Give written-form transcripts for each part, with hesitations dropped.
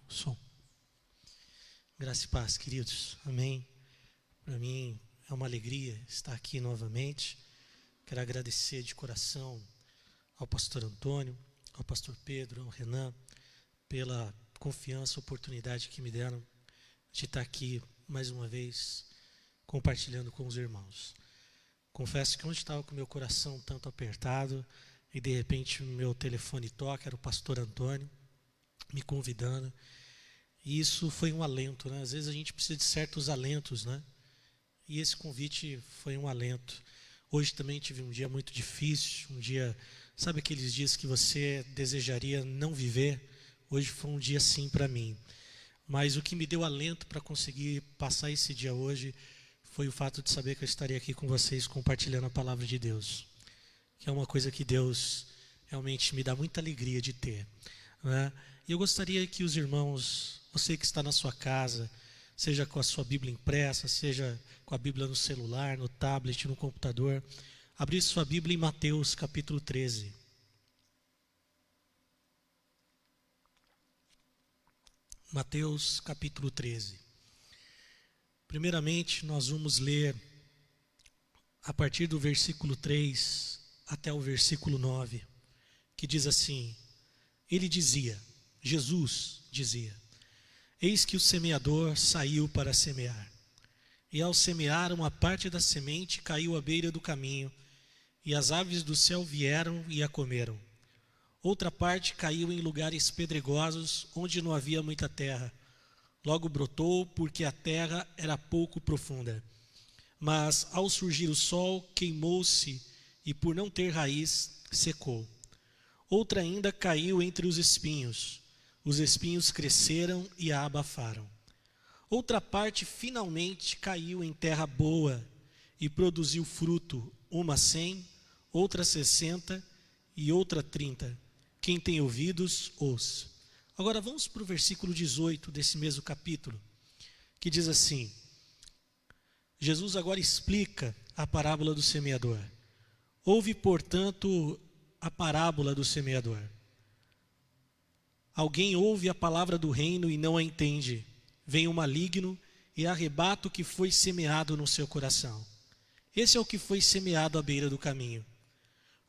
Som. Graça e paz, queridos. Amém. Para mim é uma alegria estar aqui novamente. Quero agradecer de coração ao pastor Antônio, ao pastor Pedro, ao Renan, pela confiança, oportunidade que me deram de estar aqui mais uma vez compartilhando com os irmãos. Confesso que ontem estava com o meu coração tanto apertado e de repente o meu telefone toca, era o pastor Antônio me convidando. E isso foi um alento, né? Às vezes a gente precisa de certos alentos, né? E esse convite foi um alento. Hoje também tive um dia muito difícil, um dia, sabe aqueles dias que você desejaria não viver? Hoje foi um dia assim para mim. Mas o que me deu alento para conseguir passar esse dia hoje foi o fato de saber que eu estaria aqui com vocês compartilhando a palavra de Deus. Que é uma coisa que Deus realmente me dá muita alegria de ter, né? E eu gostaria que os irmãos, você que está na sua casa, seja com a sua Bíblia impressa, seja com a Bíblia no celular, no tablet, no computador, abrisse sua Bíblia em Mateus capítulo 13. Mateus capítulo 13. Primeiramente, nós vamos ler a partir do versículo 3 até o versículo 9, que diz assim: Jesus dizia: eis que o semeador saiu para semear. E ao semear, uma parte da semente caiu à beira do caminho, e as aves do céu vieram e a comeram. Outra parte caiu em lugares pedregosos, onde não havia muita terra. Logo brotou, porque a terra era pouco profunda. Mas ao surgir o sol, queimou-se, e por não ter raiz, secou. Outra ainda caiu entre os espinhos. Os espinhos cresceram e a abafaram. Outra parte finalmente caiu em terra boa e produziu fruto, uma 100, outra 60 e outra 30. Quem tem ouvidos, ouça. Agora vamos para o versículo 18 desse mesmo capítulo, que diz assim: Jesus agora explica a parábola do semeador. Ouve, portanto, a parábola do semeador. Alguém ouve a palavra do reino e não a entende. Vem o maligno e arrebata o que foi semeado no seu coração. Esse é o que foi semeado à beira do caminho.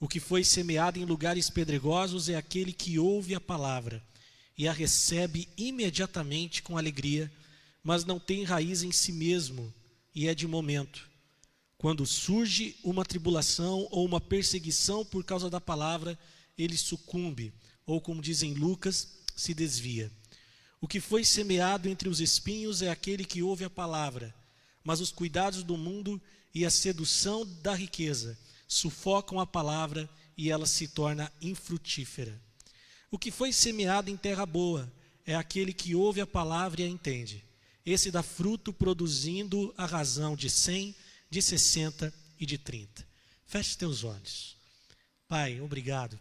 O que foi semeado em lugares pedregosos é aquele que ouve a palavra e a recebe imediatamente com alegria, mas não tem raiz em si mesmo e é de momento. Quando surge uma tribulação ou uma perseguição por causa da palavra, ele sucumbe, ou como dizem Lucas, se desvia. O que foi semeado entre os espinhos é aquele que ouve a palavra, mas os cuidados do mundo e a sedução da riqueza sufocam a palavra e ela se torna infrutífera. O que foi semeado em terra boa é aquele que ouve a palavra e a entende. Esse dá fruto, produzindo a razão de 100, de 60 e de 30. Feche teus olhos. Pai, obrigado,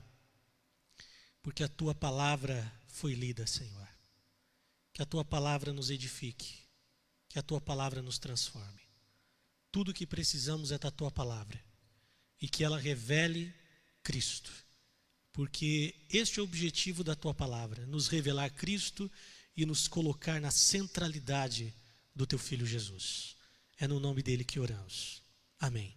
porque a tua palavra foi lida, Senhor. Que a tua palavra nos edifique, que a tua palavra nos transforme. Tudo o que precisamos é da tua palavra e que ela revele Cristo, porque este é o objetivo da tua palavra, nos revelar Cristo e nos colocar na centralidade do teu Filho Jesus. É no nome dele que oramos. Amém.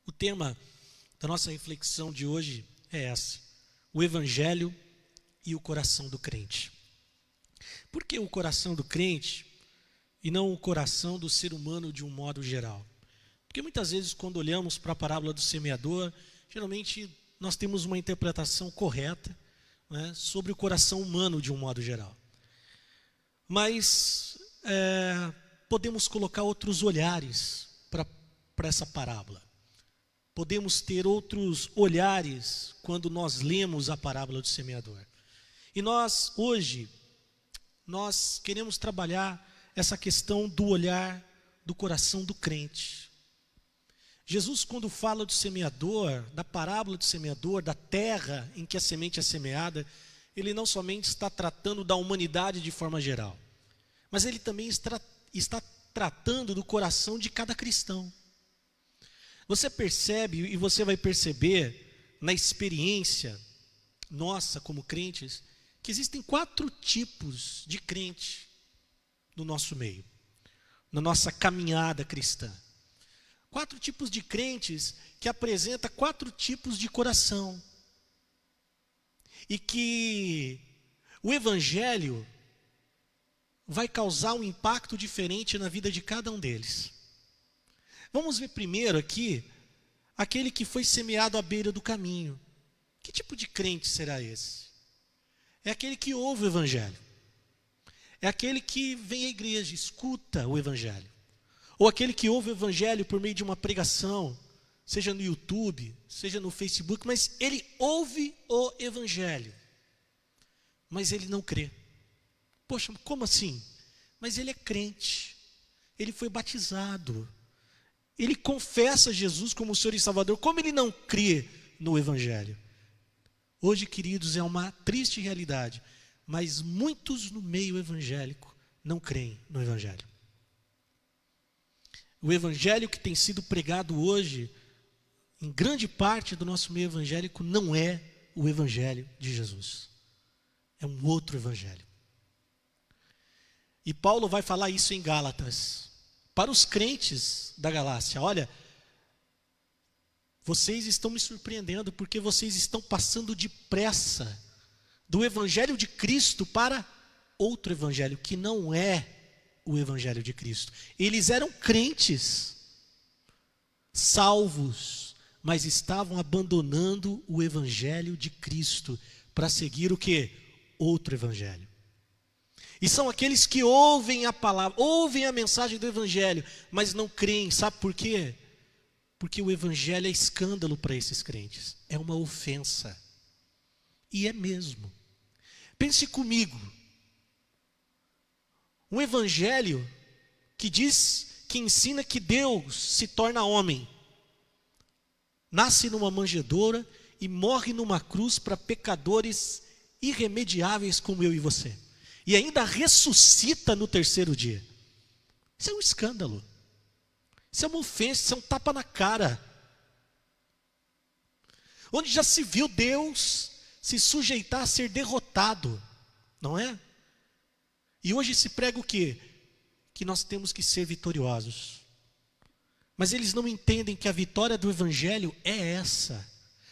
O tema da nossa reflexão de hoje é esse: o Evangelho e o coração do crente. Por que o coração do crente e não o coração do ser humano de um modo geral? Porque muitas vezes, quando olhamos para a parábola do semeador, geralmente nós temos uma interpretação correta, né, sobre o coração humano de um modo geral. Mas podemos colocar outros olhares para essa parábola. Podemos ter outros olhares quando nós lemos a parábola do semeador. E hoje, nós queremos trabalhar essa questão do olhar do coração do crente. Jesus, quando fala do semeador, da parábola do semeador, da terra em que a semente é semeada, ele não somente está tratando da humanidade de forma geral, mas ele também está tratando do coração de cada cristão. Você percebe e você vai perceber na experiência nossa como crentes, que existem 4 tipos de crente no nosso meio, na nossa caminhada cristã. 4 tipos de crentes que apresentam 4 tipos de coração. E que o Evangelho vai causar um impacto diferente na vida de cada um deles. Vamos ver primeiro aqui, aquele que foi semeado à beira do caminho. Que tipo de crente será esse? É aquele que ouve o Evangelho. É aquele que vem à igreja, escuta o Evangelho. Ou aquele que ouve o Evangelho por meio de uma pregação, seja no YouTube, seja no Facebook, mas ele ouve o Evangelho, mas ele não crê. Poxa, como assim? Mas ele é crente, ele foi batizado, ele confessa Jesus como o Senhor e Salvador, como ele não crê no Evangelho? Hoje, queridos, é uma triste realidade, mas muitos no meio evangélico não creem no Evangelho. O Evangelho que tem sido pregado hoje, em grande parte do nosso meio evangélico, não é o Evangelho de Jesus. É um outro Evangelho. E Paulo vai falar isso em Gálatas, para os crentes da Galácia. Olha, vocês estão me surpreendendo, porque vocês estão passando depressa do Evangelho de Cristo para outro Evangelho, que não é o Evangelho de Cristo. Eles eram crentes, salvos, mas estavam abandonando o Evangelho de Cristo para seguir o quê? Outro Evangelho. E são aqueles que ouvem a palavra, ouvem a mensagem do Evangelho, mas não creem. Sabe por quê? Porque o Evangelho é escândalo para esses crentes. É uma ofensa. E é mesmo. Pense comigo. Um Evangelho que diz, que ensina que Deus se torna homem, nasce numa manjedoura e morre numa cruz para pecadores irremediáveis como eu e você. E ainda ressuscita no 3º dia. Isso é um escândalo. Isso é uma ofensa, isso é um tapa na cara. Onde já se viu Deus se sujeitar a ser derrotado, não é? E hoje se prega o quê? Que nós temos que ser vitoriosos. Mas eles não entendem que a vitória do Evangelho é essa.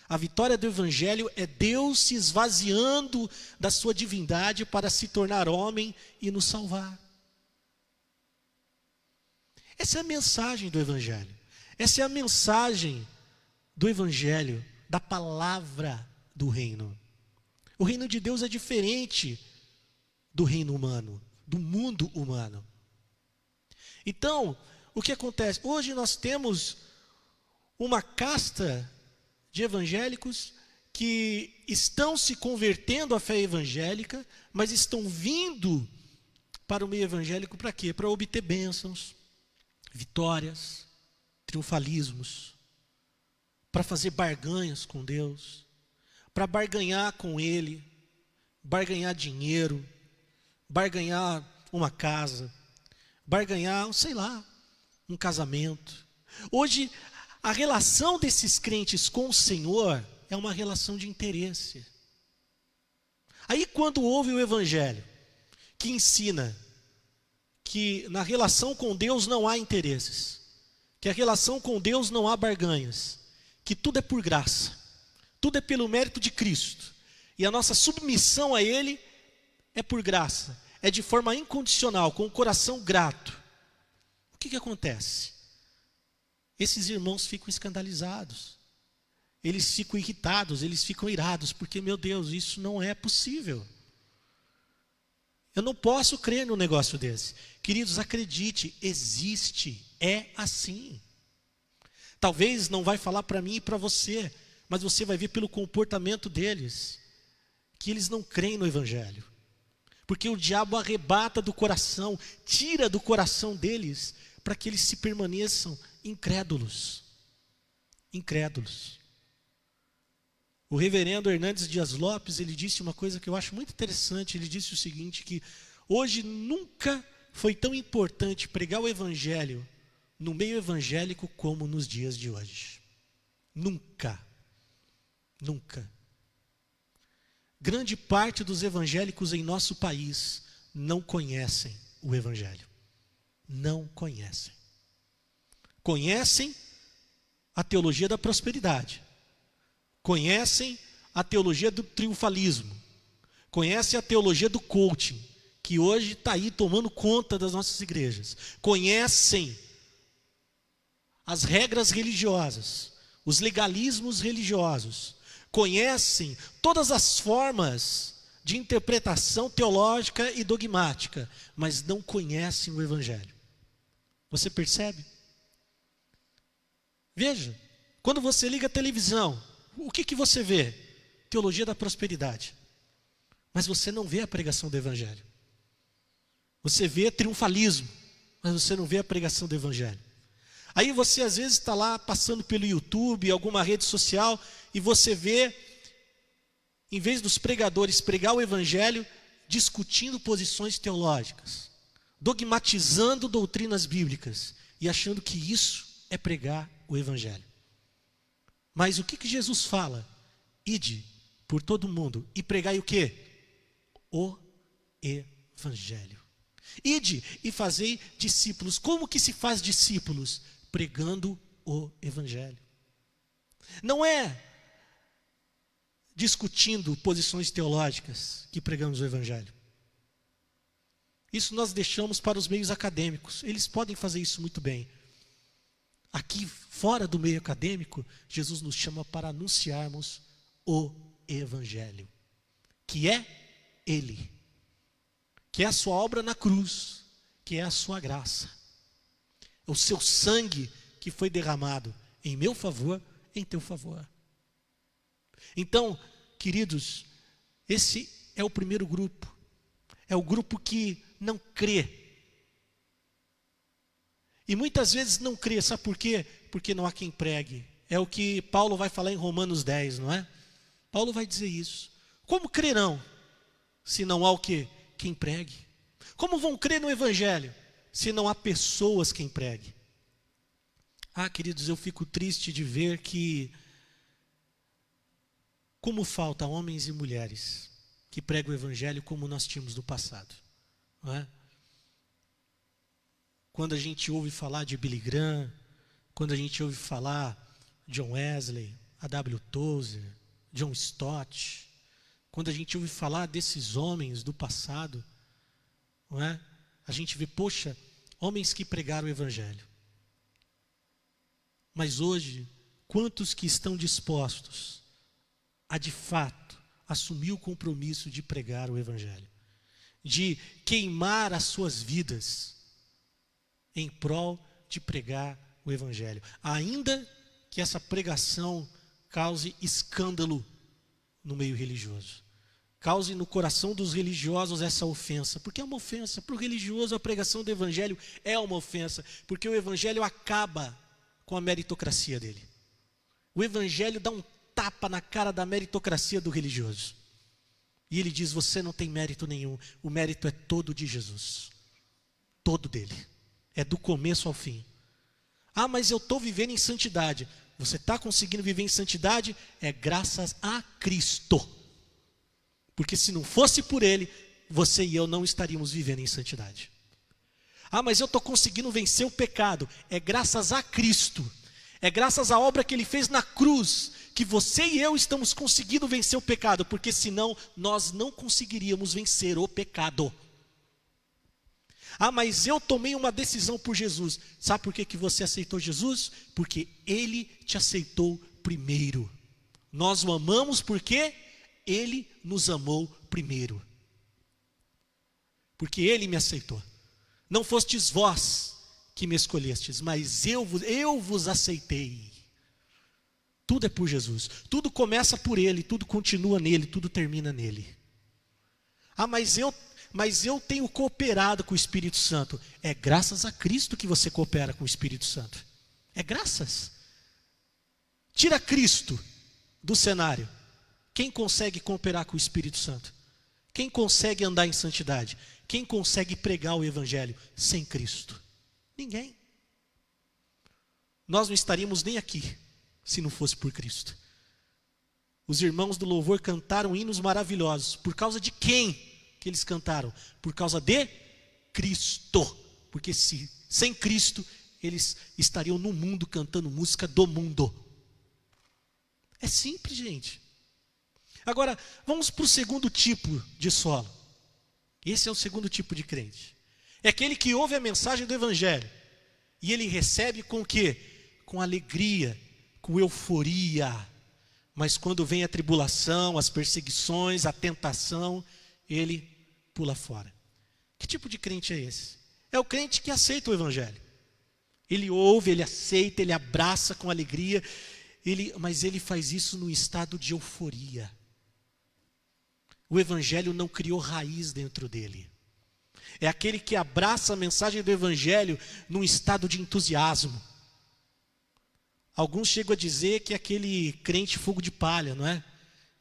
A vitória do Evangelho é Deus se esvaziando da sua divindade para se tornar homem e nos salvar. Essa é a mensagem do Evangelho. Essa é a mensagem do Evangelho, da palavra do reino. O reino de Deus é diferente do reino humano, do mundo humano. Então, o que acontece? Hoje nós temos uma casta de evangélicos que estão se convertendo à fé evangélica, mas estão vindo para o meio evangélico para quê? Para obter bênçãos, vitórias, triunfalismos, para fazer barganhas com Deus, para barganhar com Ele, barganhar dinheiro, barganhar uma casa, barganhar, sei lá, um casamento. Hoje, a relação desses crentes com o Senhor é uma relação de interesse. Aí quando ouve o Evangelho, que ensina que na relação com Deus não há interesses, que a relação com Deus não há barganhas, que tudo é por graça, tudo é pelo mérito de Cristo, e a nossa submissão a Ele é por graça, é de forma incondicional, com o coração grato. O que acontece? Esses irmãos ficam escandalizados, eles ficam irritados, eles ficam irados, porque, meu Deus, isso não é possível. Eu não posso crer num negócio desse. Queridos, acredite, existe, é assim. Talvez não vai falar para mim e para você, mas você vai ver pelo comportamento deles, que eles não creem no Evangelho. Porque o diabo arrebata do coração, tira do coração deles, para que eles se permaneçam incrédulos. Incrédulos. O reverendo Hernandes Dias Lopes, ele disse uma coisa que eu acho muito interessante. Ele disse o seguinte, que hoje nunca foi tão importante pregar o Evangelho no meio evangélico como nos dias de hoje. Nunca. Nunca. Grande parte dos evangélicos em nosso país não conhecem o Evangelho. Não conhecem. Conhecem a teologia da prosperidade. Conhecem a teologia do triunfalismo. Conhecem a teologia do coaching, que hoje está aí tomando conta das nossas igrejas. Conhecem as regras religiosas, os legalismos religiosos. Conhecem todas as formas de interpretação teológica e dogmática, mas não conhecem o Evangelho. Você percebe? Veja, quando você liga a televisão, o que você vê? Teologia da prosperidade. Mas você não vê a pregação do Evangelho. Você vê triunfalismo, mas você não vê a pregação do Evangelho. Aí você às vezes está lá passando pelo YouTube, alguma rede social, e você vê, em vez dos pregadores pregar o Evangelho, discutindo posições teológicas, dogmatizando doutrinas bíblicas e achando que isso é pregar o Evangelho. Mas o que Jesus fala? Ide por todo mundo e pregai o quê? O Evangelho. Ide e fazei discípulos. Como que se faz discípulos? Pregando o Evangelho. Não é discutindo posições teológicas que pregamos o Evangelho. Isso nós deixamos para os meios acadêmicos. Eles podem fazer isso muito bem. Aqui, fora do meio acadêmico, Jesus nos chama para anunciarmos o Evangelho, que é Ele, que é a sua obra na cruz, que é a sua graça, o seu sangue que foi derramado em meu favor, em teu favor. Então, queridos, esse é o primeiro grupo, é o grupo que não crê. E muitas vezes não crê, sabe por quê? Porque não há quem pregue. É o que Paulo vai falar em Romanos 10, não é? Paulo vai dizer isso. Como crerão, se não há o quê? Quem pregue? Como vão crer no Evangelho, se não há pessoas quem pregue? Ah, queridos, eu fico triste de ver que como falta homens e mulheres que pregam o Evangelho como nós tínhamos no passado, não é? Quando a gente ouve falar de Billy Graham, quando a gente ouve falar de John Wesley, A.W. Tozer, John Stott, quando a gente ouve falar desses homens do passado, não é? A gente vê, poxa, homens que pregaram o Evangelho. Mas hoje, quantos que estão dispostos a de fato assumir o compromisso de pregar o Evangelho, de queimar as suas vidas em prol de pregar o Evangelho, ainda que essa pregação cause escândalo no meio religioso, cause no coração dos religiosos essa ofensa, porque é uma ofensa. Para o religioso a pregação do Evangelho é uma ofensa, porque o Evangelho acaba com a meritocracia dele. O Evangelho dá um tapa na cara da meritocracia do religioso, e ele diz: você não tem mérito nenhum, o mérito é todo de Jesus, todo dele. É do começo ao fim. Ah, mas eu estou vivendo em santidade. Você está conseguindo viver em santidade? É graças a Cristo. Porque se não fosse por Ele, você e eu não estaríamos vivendo em santidade. Ah, mas eu estou conseguindo vencer o pecado. É graças a Cristo. É graças à obra que Ele fez na cruz que você e eu estamos conseguindo vencer o pecado. Porque senão nós não conseguiríamos vencer o pecado. Ah, mas eu tomei uma decisão por Jesus. Sabe por que você aceitou Jesus? Porque Ele te aceitou primeiro. Nós o amamos porque Ele nos amou primeiro. Porque Ele me aceitou. Não fostes vós que me escolhestes, mas eu vos aceitei. Tudo é por Jesus. Tudo começa por Ele, tudo continua nele, tudo termina nele. Ah, mas eu tenho cooperado com o Espírito Santo. É graças a Cristo que você coopera com o Espírito Santo. É graças. Tira Cristo do cenário. Quem consegue cooperar com o Espírito Santo? Quem consegue andar em santidade? Quem consegue pregar o Evangelho sem Cristo? Ninguém. Nós não estaríamos nem aqui se não fosse por Cristo. Os irmãos do louvor cantaram hinos maravilhosos. Por causa de quem que eles cantaram? Por causa de Cristo. Porque sem Cristo, eles estariam no mundo cantando música do mundo. É simples, gente. Agora, vamos para o segundo tipo de solo. Esse é o segundo tipo de crente. É aquele que ouve a mensagem do Evangelho. E ele recebe com o quê? Com alegria, com euforia. Mas quando vem a tribulação, as perseguições, a tentação, ele pula fora. Que tipo de crente é esse? É o crente que aceita o Evangelho. Ele ouve, ele aceita, ele abraça com alegria, mas ele faz isso no estado de euforia. O Evangelho não criou raiz dentro dele. É aquele que abraça a mensagem do Evangelho num estado de entusiasmo. Alguns chegam a dizer que é aquele crente fogo de palha, não é?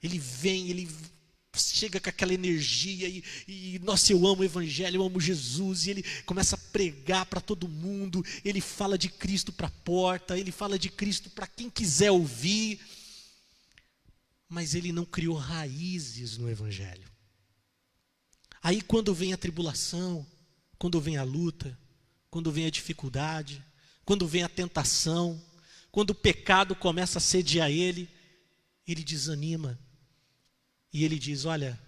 Ele vem, ele chega com aquela energia e nossa, eu amo o Evangelho, eu amo Jesus, e ele começa a pregar para todo mundo, ele fala de Cristo para a porta, ele fala de Cristo para quem quiser ouvir, mas ele não criou raízes no Evangelho. Aí quando vem a tribulação, quando vem a luta, quando vem a dificuldade, quando vem a tentação, quando o pecado começa a sediar ele desanima. E ele diz, olha,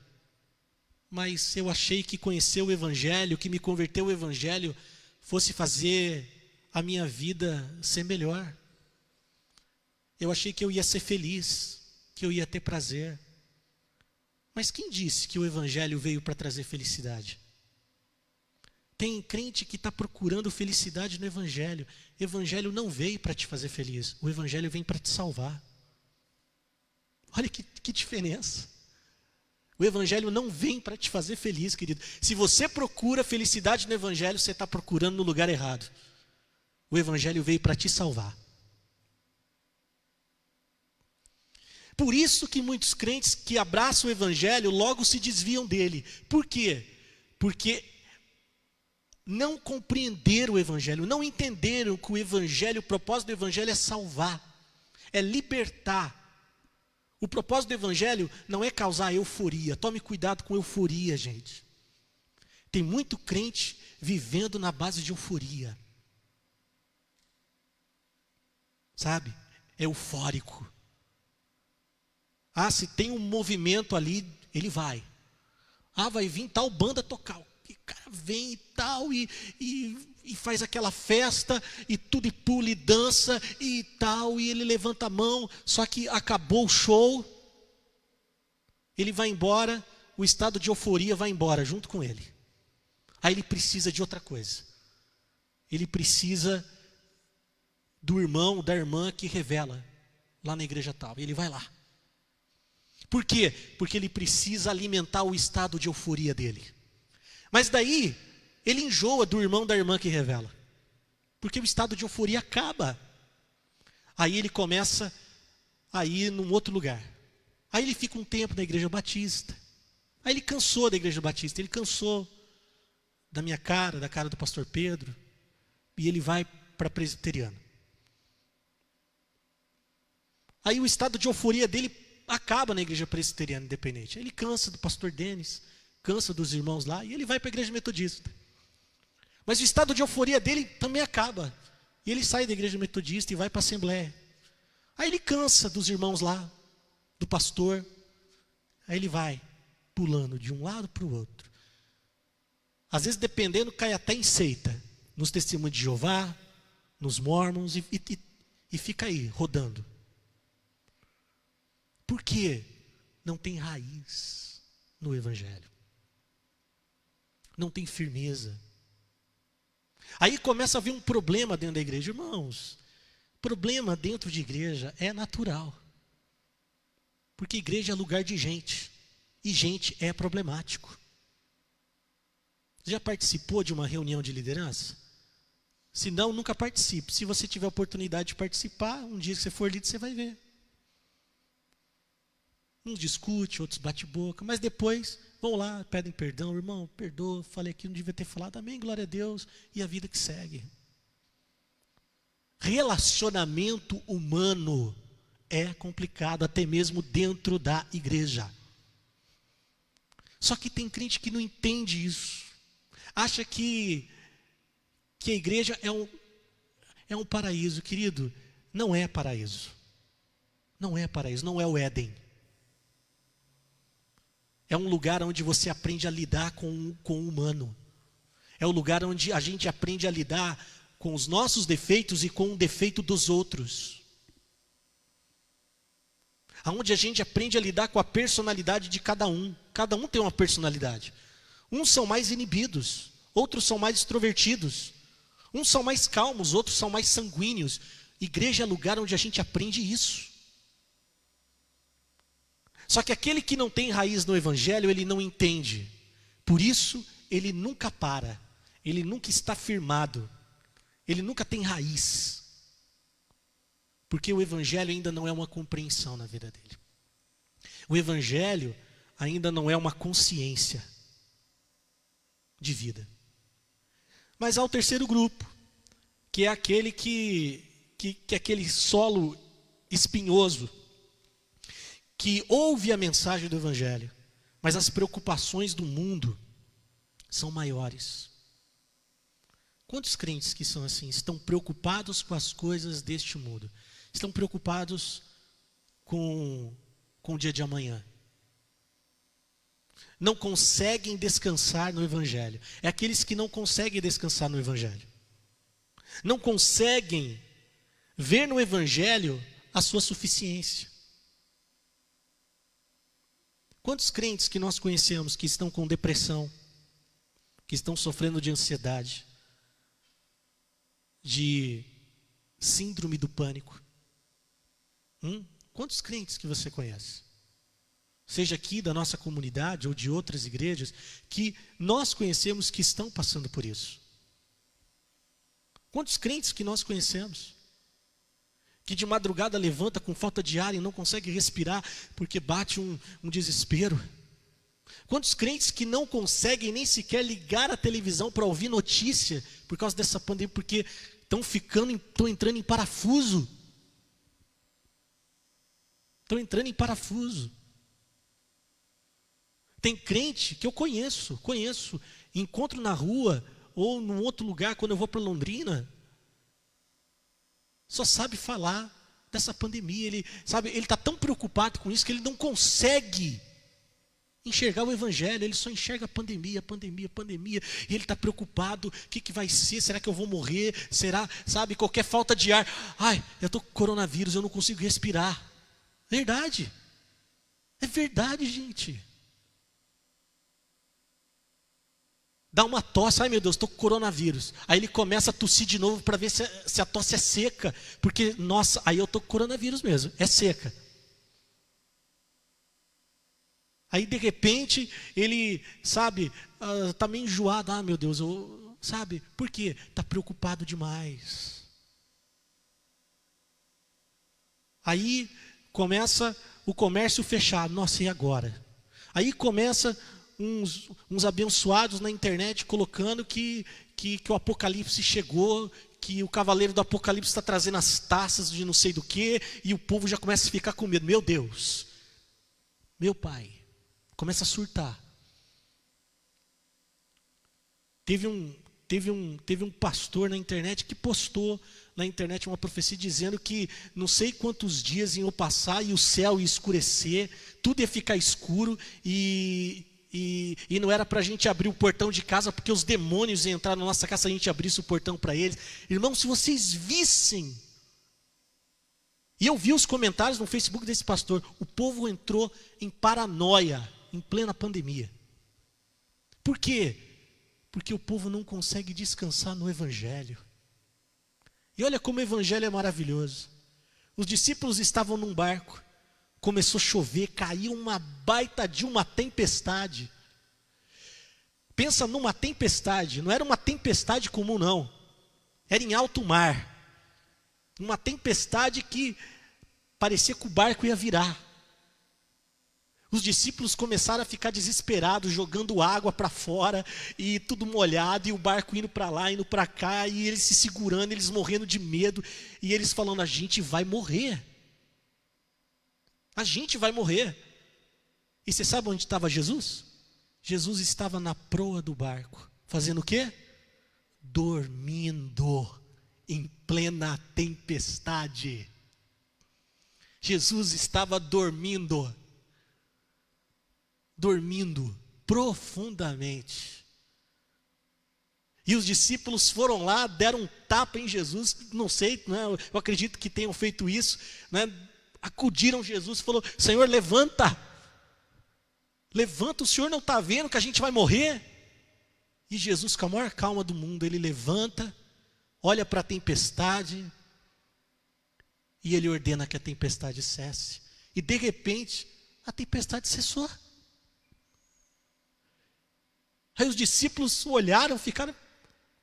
mas eu achei que conhecer o Evangelho, que me converteu ao Evangelho, fosse fazer a minha vida ser melhor. Eu achei que eu ia ser feliz, que eu ia ter prazer. Mas quem disse que o Evangelho veio para trazer felicidade? Tem crente que está procurando felicidade no Evangelho. O Evangelho não veio para te fazer feliz. O Evangelho vem para te salvar. Olha que diferença. O Evangelho não vem para te fazer feliz, querido. Se você procura felicidade no Evangelho, você está procurando no lugar errado. O Evangelho veio para te salvar. Por isso que muitos crentes que abraçam o Evangelho logo se desviam dele. Por quê? Porque não compreenderam o Evangelho, não entenderam que o Evangelho, o propósito do Evangelho é salvar, é libertar. O propósito do Evangelho não é causar euforia. Tome cuidado com euforia, gente. Tem muito crente vivendo na base de euforia. Sabe? É eufórico. Ah, se tem um movimento ali, ele vai. Ah, vai vir tal banda tocar. E o cara vem e tal, e faz aquela festa, e tudo, e pula, e dança, e tal, e ele levanta a mão, só que acabou o show, ele vai embora, o estado de euforia vai embora junto com ele. Aí ele precisa de outra coisa. Ele precisa do irmão, da irmã que revela lá na igreja tal. E ele vai lá. Por quê? Porque ele precisa alimentar o estado de euforia dele. Mas daí, ele enjoa do irmão, da irmã que revela. Porque o estado de euforia acaba. Aí ele começa a ir num outro lugar. Aí ele fica um tempo na igreja batista. Aí ele cansou da igreja batista. Ele cansou da minha cara, da cara do pastor Pedro. E ele vai para presbiteriano. Aí o estado de euforia dele acaba na igreja presbiteriana independente. Ele cansa do pastor Denis, cansa dos irmãos lá, e ele vai para a igreja metodista. Mas o estado de euforia dele também acaba. E ele sai da igreja metodista e vai para a assembleia. Aí ele cansa dos irmãos lá, do pastor. Aí ele vai pulando de um lado para o outro. Às vezes, dependendo, cai até em seita. Nos testemunhos de Jeová, nos mormons, e fica aí, rodando. Por quê? Não tem raiz no Evangelho. Não tem firmeza. Aí começa a haver um problema dentro da igreja. Irmãos, problema dentro de igreja é natural. Porque igreja é lugar de gente. E gente é problemático. Você já participou de uma reunião de liderança? Se não, nunca participe. Se você tiver a oportunidade de participar, um dia que você for líder, você vai ver. Uns discute, outros bate boca, mas depois vão lá, pedem perdão, irmão, perdoa, falei aqui, não devia ter falado, amém, glória a Deus, e a vida que segue. Relacionamento humano É complicado, até mesmo dentro da igreja. Só que tem crente que não entende isso. Acha que a igreja é um paraíso. Querido, não é paraíso. Não é paraíso, não é o Éden. É um lugar onde você aprende a lidar com o humano. É o lugar onde a gente aprende a lidar com os nossos defeitos e com o defeito dos outros. Onde a gente aprende a lidar com a personalidade de cada um. Cada um tem uma personalidade. Uns são mais inibidos, outros são mais extrovertidos. Uns são mais calmos, outros são mais sanguíneos. Igreja é lugar onde a gente aprende isso. Só que aquele que não tem raiz no Evangelho, ele não entende. Por isso, ele nunca para. Ele nunca está firmado. Ele nunca tem raiz. Porque o Evangelho ainda não é uma compreensão na vida dele. O Evangelho ainda não é uma consciência de vida. Mas há o terceiro grupo, que é aquele que é aquele solo espinhoso, que ouve a mensagem do Evangelho, mas as preocupações do mundo são maiores. Quantos crentes que são assim, estão preocupados com as coisas deste mundo? Estão preocupados com o dia de amanhã? Não conseguem descansar no Evangelho. É aqueles que não conseguem descansar no Evangelho. Não conseguem ver no Evangelho a sua suficiência. Quantos crentes que nós conhecemos que estão com depressão, que estão sofrendo de ansiedade, de síndrome do pânico? Quantos crentes que você conhece? Seja aqui da nossa comunidade ou de outras igrejas, que nós conhecemos que estão passando por isso. Quantos crentes que nós conhecemos, que de madrugada levanta com falta de ar e não consegue respirar, porque bate um desespero. Quantos crentes que não conseguem nem sequer ligar a televisão para ouvir notícia, por causa dessa pandemia, porque estão entrando em parafuso. Estão entrando em parafuso. Tem crente que eu conheço, encontro na rua ou num outro lugar quando eu vou para Londrina, só sabe falar dessa pandemia. Ele está tão preocupado com isso que ele não consegue enxergar o Evangelho, ele só enxerga pandemia. E ele está preocupado, o que vai ser? Será que eu vou morrer? Será, qualquer falta de ar. Ai, eu estou com coronavírus, eu não consigo respirar. Verdade. É verdade, gente. Dá uma tosse, ai meu Deus, estou com coronavírus. Aí ele começa a tossir de novo para ver se a tosse é seca. Porque, nossa, aí eu estou com coronavírus mesmo, é seca. Aí de repente, ele, está meio enjoado. Ah meu Deus, por quê? Está preocupado demais. Aí começa o comércio fechado. Nossa, e agora? Aí começa uns abençoados na internet colocando que o Apocalipse chegou, que o cavaleiro do Apocalipse está trazendo as taças de não sei do que, e o povo já começa a ficar com medo. Meu Deus, meu pai, começa a surtar. Teve um pastor na internet que postou na internet uma profecia dizendo que não sei quantos dias iam passar e o céu ia escurecer, tudo ia ficar escuro e não era para a gente abrir o portão de casa porque os demônios iam entrar na nossa casa se a gente abrisse o portão para eles. Irmãos, se vocês vissem, e eu vi os comentários no Facebook desse pastor, o povo entrou em paranoia em plena pandemia. Por quê? Porque o povo não consegue descansar no Evangelho. E olha como o Evangelho é maravilhoso. Os discípulos estavam num barco, começou a chover, caiu uma baita de uma tempestade. Pensa numa tempestade, não era uma tempestade comum não, era em alto mar. Uma tempestade que parecia que o barco ia virar. Os discípulos começaram a ficar desesperados, jogando água para fora, e tudo molhado, e o barco indo para lá, indo para cá, e eles se segurando, eles morrendo de medo, e eles falando, a gente vai morrer. A gente vai morrer. E você sabe onde estava Jesus? Jesus estava na proa do barco. Fazendo o quê? Dormindo em plena tempestade. Jesus estava dormindo profundamente. E os discípulos foram lá, deram um tapa em Jesus, não sei, né, eu acredito que tenham feito isso, né, acudiram Jesus e falou: Senhor, levanta, o Senhor não está vendo que a gente vai morrer? E Jesus, com a maior calma do mundo, ele levanta, olha para a tempestade, e ele ordena que a tempestade cesse. E de repente, a tempestade cessou. Aí os discípulos olharam, ficaram: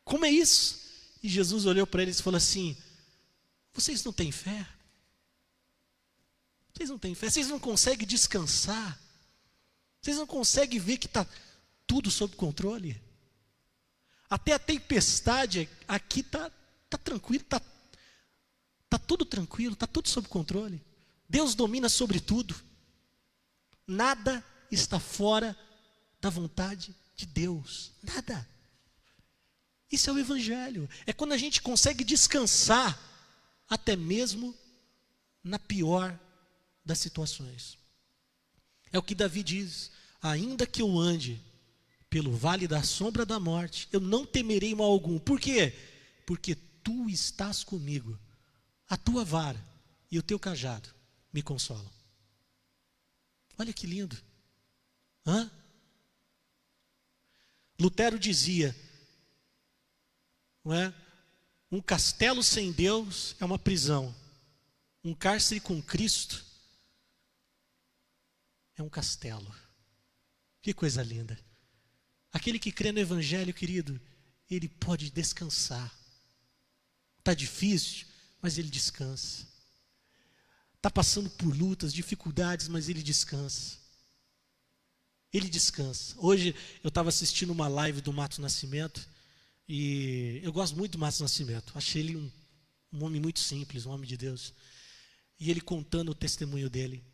como é isso? E Jesus olhou para eles e falou assim: vocês não têm fé? Vocês não têm fé? Vocês não conseguem descansar? Vocês não conseguem ver que está tudo sob controle? Até a tempestade aqui está tranquilo, está tudo tranquilo, está tudo sob controle. Deus domina sobre tudo. Nada está fora da vontade de Deus. Nada. Isso é o Evangelho. É quando a gente consegue descansar, até mesmo na pior das situações. É o que Davi diz: ainda que eu ande pelo vale da sombra da morte, eu não temerei mal algum. Por quê? Porque tu estás comigo. A tua vara e o teu cajado me consolam. Olha que lindo. Lutero dizia, não é? Um castelo sem Deus é uma prisão. Um cárcere com Cristo é um castelo. Que coisa linda. Aquele que crê no Evangelho, querido, ele pode descansar. Está difícil, mas ele descansa. Está passando por lutas, dificuldades, mas ele descansa. Ele descansa. Hoje eu estava assistindo uma live do Matos Nascimento, e eu gosto muito do Matos Nascimento. Achei ele um homem muito simples, um homem de Deus. E ele contando o testemunho dele.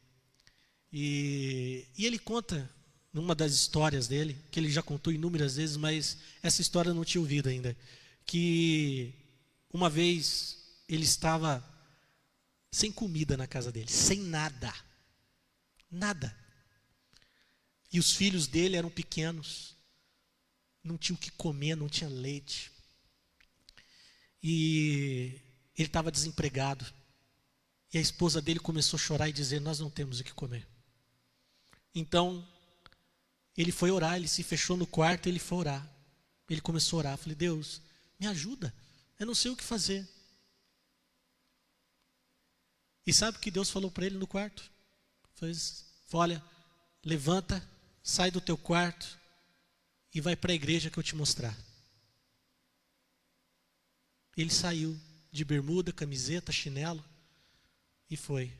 E ele conta, numa das histórias dele, que ele já contou inúmeras vezes, mas essa história eu não tinha ouvido ainda, que uma vez ele estava sem comida na casa dele, sem nada. Nada. E os filhos dele eram pequenos, não tinham o que comer, não tinha leite. E ele estava desempregado. E a esposa dele começou a chorar e dizer: nós não temos o que comer. Então, ele foi orar, ele se fechou no quarto e ele foi orar. Ele começou a orar, falei: Deus, me ajuda, eu não sei o que fazer. E sabe o que Deus falou para ele no quarto? Falou: olha, levanta, sai do teu quarto e vai para a igreja que eu te mostrar. Ele saiu de bermuda, camiseta, chinelo e foi.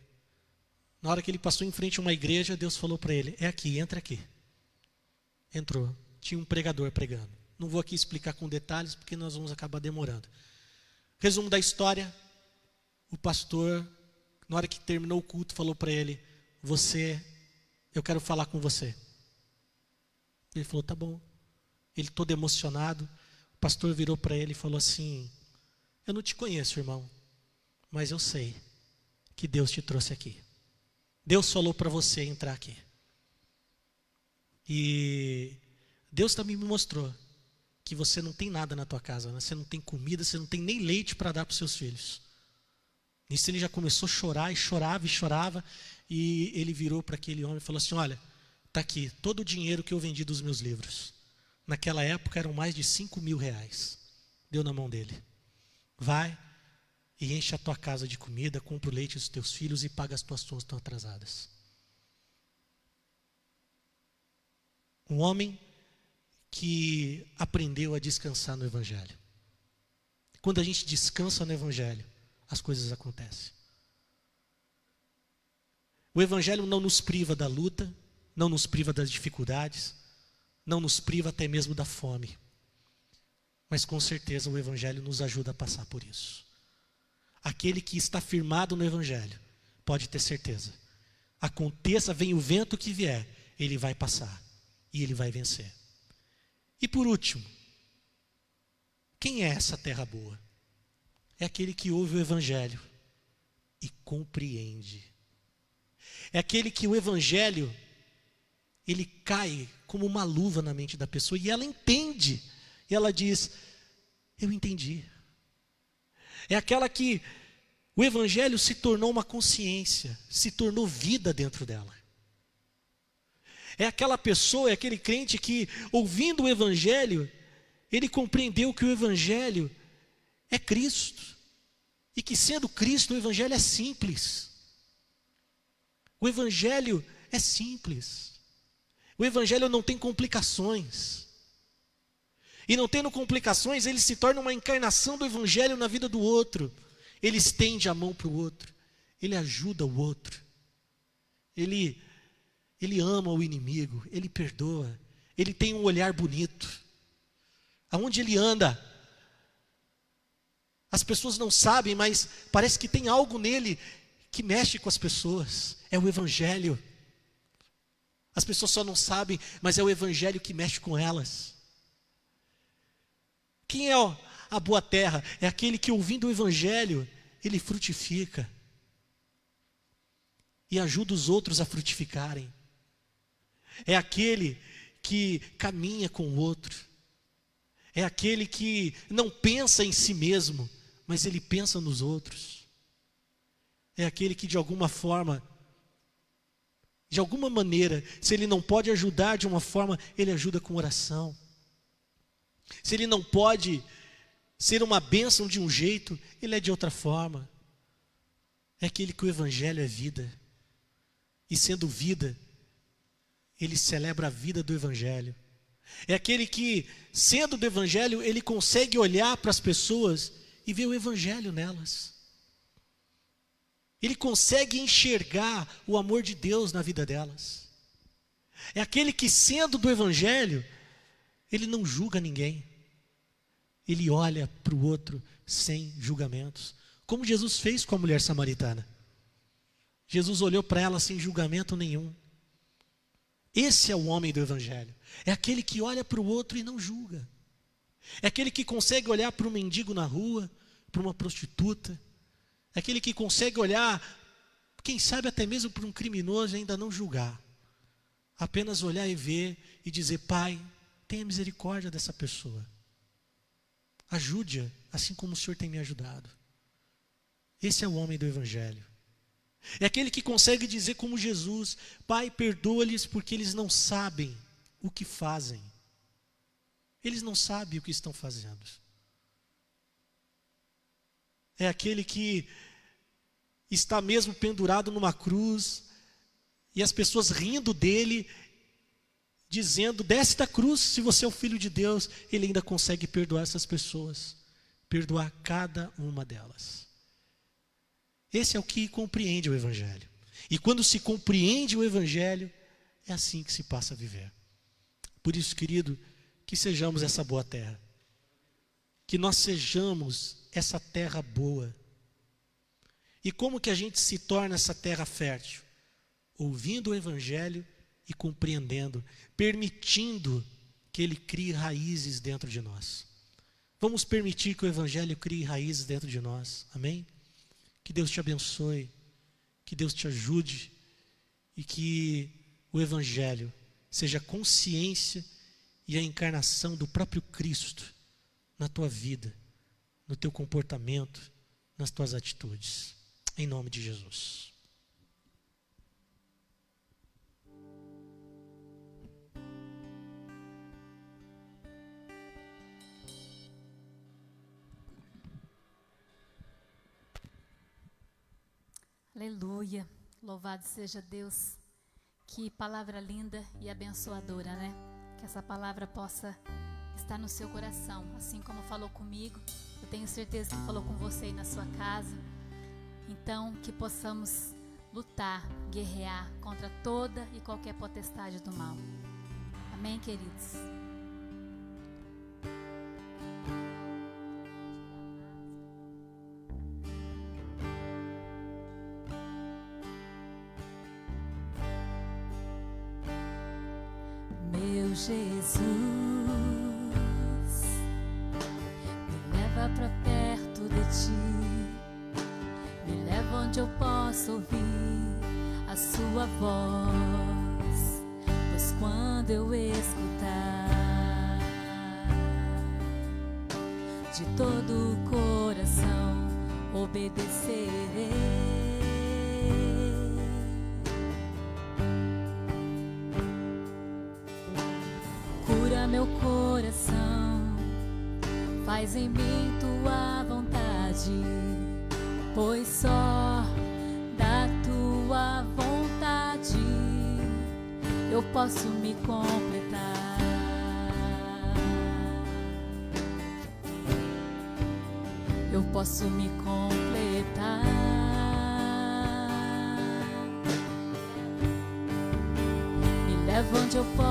Na hora que ele passou em frente a uma igreja, Deus falou para ele: é aqui, entra aqui. Entrou, tinha um pregador pregando. Não vou aqui explicar com detalhes, porque nós vamos acabar demorando. Resumo da história: o pastor, na hora que terminou o culto, falou para ele: eu quero falar com você. Ele falou: tá bom. Ele todo emocionado, o pastor virou para ele e falou assim: eu não te conheço, irmão, mas eu sei que Deus te trouxe aqui. Deus falou para você entrar aqui. E Deus também me mostrou que você não tem nada na tua casa, né? Você não tem comida, você não tem nem leite para dar para os seus filhos. Nisso ele já começou a chorar, e chorava, e ele virou para aquele homem e falou assim: olha, está aqui todo o dinheiro que eu vendi dos meus livros. Naquela época eram mais de 5.000 reais. Deu na mão dele. Vai e enche a tua casa de comida, compra o leite dos teus filhos e paga as tuas contas tão atrasadas. Um homem que aprendeu a descansar no Evangelho. Quando a gente descansa no Evangelho, as coisas acontecem. O Evangelho não nos priva da luta, não nos priva das dificuldades, não nos priva até mesmo da fome. Mas com certeza o Evangelho nos ajuda a passar por isso. Aquele que está firmado no Evangelho pode ter certeza Aconteça, venha o vento que vier, ele vai passar e ele vai vencer. E por último, quem é essa terra boa? É aquele que ouve o evangelho e compreende. É aquele que o evangelho, ele cai como uma luva na mente da pessoa e ela entende. E ela diz, eu entendi. É aquela que o evangelho se tornou uma consciência, se tornou vida dentro dela. É aquela pessoa, é aquele crente que, ouvindo o evangelho, ele compreendeu que o evangelho é Cristo. E que sendo Cristo, o evangelho é simples. O evangelho é simples. O evangelho não tem complicações. E não tendo complicações, ele se torna uma encarnação do evangelho na vida do outro. Ele estende a mão para o outro. Ele ajuda o outro. Ele ama o inimigo. Ele perdoa. Ele tem um olhar bonito. Aonde ele anda, as pessoas não sabem, mas parece que tem algo nele que mexe com as pessoas. É o evangelho. As pessoas só não sabem, mas é o evangelho que mexe com elas. Quem é a boa terra? É aquele que, ouvindo o evangelho, ele frutifica e ajuda os outros a frutificarem. É aquele que caminha com o outro. É aquele que não pensa em si mesmo, mas ele pensa nos outros. É aquele que, de alguma forma, de alguma maneira, se ele não pode ajudar de uma forma, ele ajuda com oração. Se ele não pode ser uma bênção de um jeito, ele é de outra forma. É aquele que o evangelho é vida. E sendo vida, ele celebra a vida do evangelho. É aquele que, sendo do evangelho, ele consegue olhar para as pessoas e ver o evangelho nelas. Ele consegue enxergar o amor de Deus na vida delas. É aquele que, sendo do evangelho, ele não julga ninguém. Ele olha para o outro sem julgamentos. Como Jesus fez com a mulher samaritana. Jesus olhou para ela sem julgamento nenhum. Esse é o homem do evangelho. É aquele que olha para o outro e não julga. É aquele que consegue olhar para um mendigo na rua, para uma prostituta. É aquele que consegue olhar, quem sabe até mesmo para um criminoso e ainda não julgar. Apenas olhar e ver e dizer, Pai, tenha misericórdia dessa pessoa. Ajude-a, assim como o Senhor tem me ajudado. Esse é o homem do evangelho. É aquele que consegue dizer como Jesus, Pai, perdoa-lhes porque eles não sabem o que fazem. Eles não sabem o que estão fazendo. É aquele que está mesmo pendurado numa cruz e as pessoas rindo dele, dizendo, desce da cruz, se você é o Filho de Deus. Ele ainda consegue perdoar essas pessoas, perdoar cada uma delas. Esse é o que compreende o evangelho. E quando se compreende o evangelho, é assim que se passa a viver. Por isso, querido, que sejamos essa boa terra. Que nós sejamos essa terra boa. E como que a gente se torna essa terra fértil? Ouvindo o evangelho e compreendendo, permitindo que ele crie raízes dentro de nós. Vamos permitir que o evangelho crie raízes dentro de nós. Amém? Que Deus te abençoe, que Deus te ajude e que o evangelho seja a consciência e a encarnação do próprio Cristo na tua vida, no teu comportamento, nas tuas atitudes. Em nome de Jesus. Aleluia, louvado seja Deus. Que palavra linda e abençoadora, né? Que essa palavra possa estar no seu coração, assim como falou comigo. Eu tenho certeza que falou com você aí na sua casa. Então, que possamos lutar, guerrear contra toda e qualquer potestade do mal. Amém, queridos? Jesus, me leva pra perto de ti, me leva onde eu possa ouvir a sua voz, pois quando eu escutar de todo o coração obedecerei. Cura meu coração, faz em mim tua vontade, pois só da tua vontade eu posso me completar. Eu posso me completar. Me leva onde eu posso.